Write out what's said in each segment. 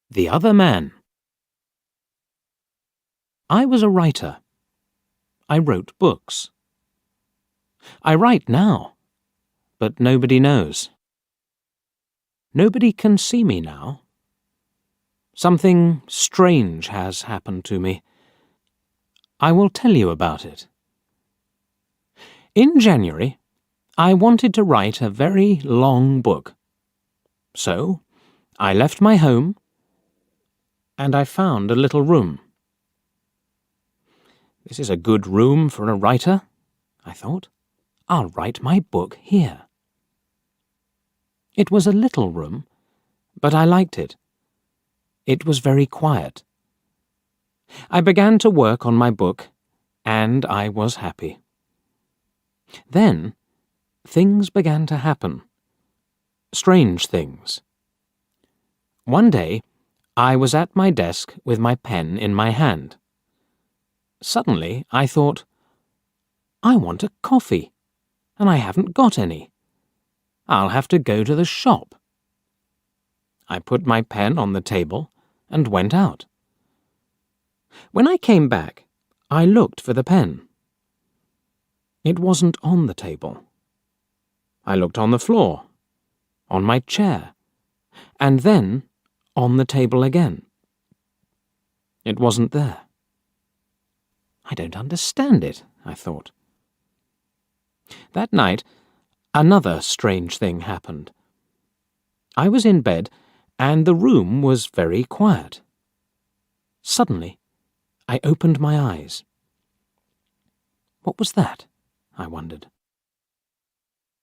The Other Man. I was a writer. I wrote books. I write now, but nobody knows. Nobody can see me now. Something strange has happened to me. I will tell you about it. In January, I wanted to write a very long book. So, I left my home and I found a little room. This is a good room for a writer, I thought. I'll write my book here. It was a little room, but I liked it. It was very quiet. I began to work on my book, and I was happy. Then, things began to happen. Strange things. One day, I was at my desk with my pen in my hand. Suddenly, I thought, I want a coffee, and I haven't got any. I'll have to go to the shop. I put my pen on the table and went out. When I came back, I looked for the pen. It wasn't on the table. I looked on the floor, on my chair, and then on the table again. It wasn't there. I don't understand it, I thought. That night, another strange thing happened. I was in bed, and the room was very quiet. Suddenly, I opened my eyes. What was that? I wondered.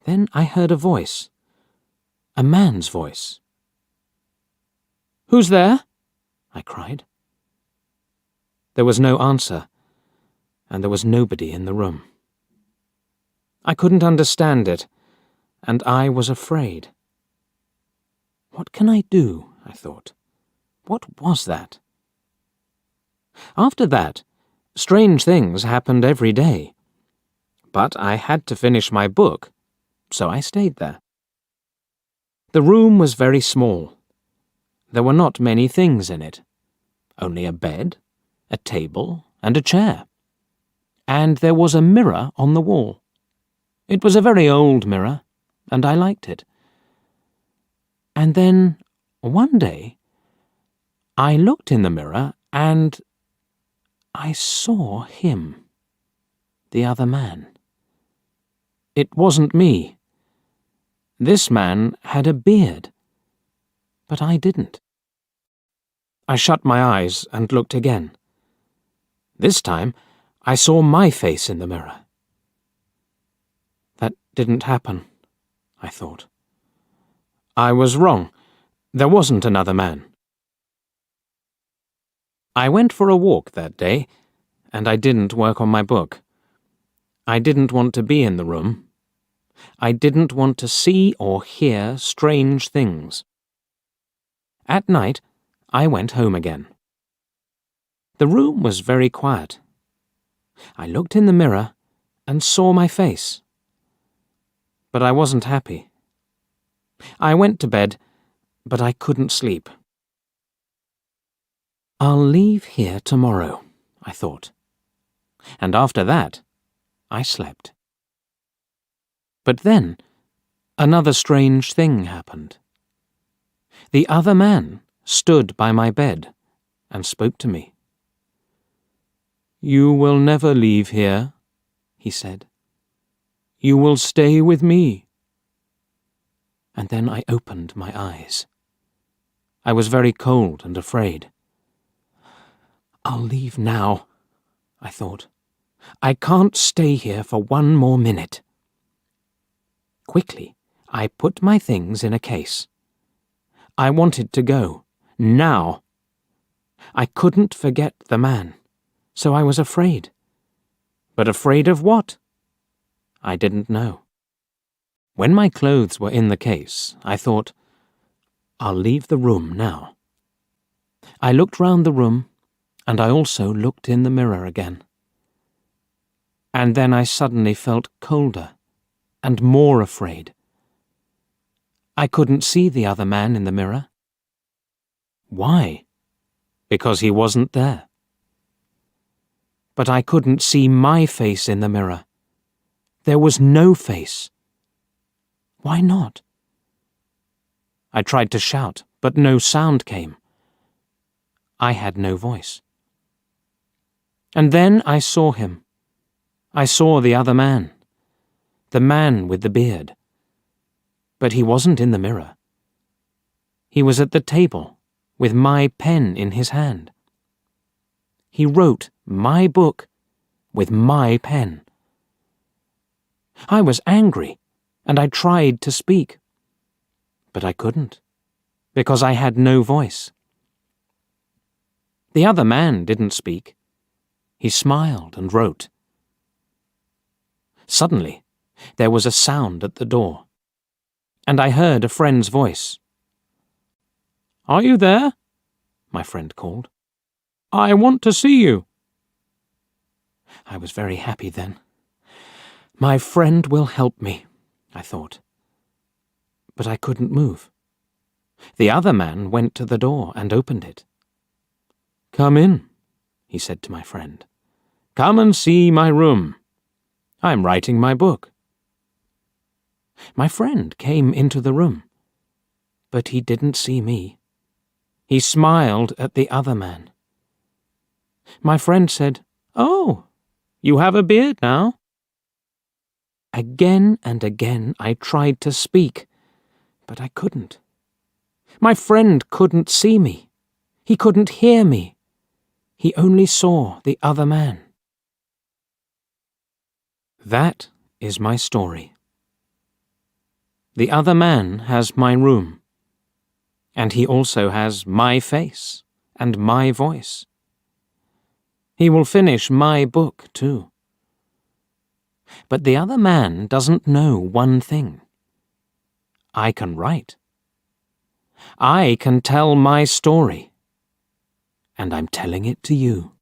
Then I heard a voice. A man's voice. "Who's there?" I cried. There was no answer, and there was nobody in the room. I couldn't understand it, and I was afraid. What can I do? I thought. What was that? After that, strange things happened every day. But I had to finish my book, so I stayed there. The room was very small. There were not many things in it. Only a bed, a table, and a chair. And there was a mirror on the wall. It was a very old mirror, and I liked it. And then, one day, I looked in the mirror and I saw him, the other man. It wasn't me. This man had a beard, but I didn't. I shut my eyes and looked again. This time, I saw my face in the mirror. That didn't happen, I thought. I was wrong. There wasn't another man. I went for a walk that day, and I didn't work on my book. I didn't want to be in the room. I didn't want to see or hear strange things. At night, I went home again. The room was very quiet. I looked in the mirror and saw my face. But I wasn't happy. I went to bed, but I couldn't sleep. I'll leave here tomorrow, I thought. And after that, I slept. But then, another strange thing happened. The other man stood by my bed and spoke to me. "You will never leave here," he said. "You will stay with me." And then I opened my eyes. I was very cold and afraid. I'll leave now, I thought. I can't stay here for one more minute. Quickly, I put my things in a case. I wanted to go, now. I couldn't forget the man, so I was afraid. But afraid of what? I didn't know. When my clothes were in the case, I thought, I'll leave the room now. I looked round the room, and I also looked in the mirror again. And then I suddenly felt colder and more afraid. I couldn't see the other man in the mirror. Why? Because he wasn't there. But I couldn't see my face in the mirror. There was no face. Why not? I tried to shout, but no sound came. I had no voice. And then I saw him. I saw the other man, the man with the beard. But he wasn't in the mirror. He was at the table, with my pen in his hand. He wrote my book with my pen. I was angry, and I tried to speak. But I couldn't, because I had no voice. The other man didn't speak. He smiled and wrote. Suddenly, there was a sound at the door, and I heard a friend's voice. "Are you there?" my friend called. "I want to see you." I was very happy then. My friend will help me, I thought. But I couldn't move. The other man went to the door and opened it. "Come in," he said to my friend. "Come and see my room. I'm writing my book." My friend came into the room, but he didn't see me. He smiled at the other man. My friend said, "Oh, you have a beard now?" Again and again I tried to speak, but I couldn't. My friend couldn't see me. He couldn't hear me. He only saw the other man. That is my story. The other man has my room, and he also has my face and my voice. He will finish my book too. But the other man doesn't know one thing. I can write. I can tell my story, and I'm telling it to you.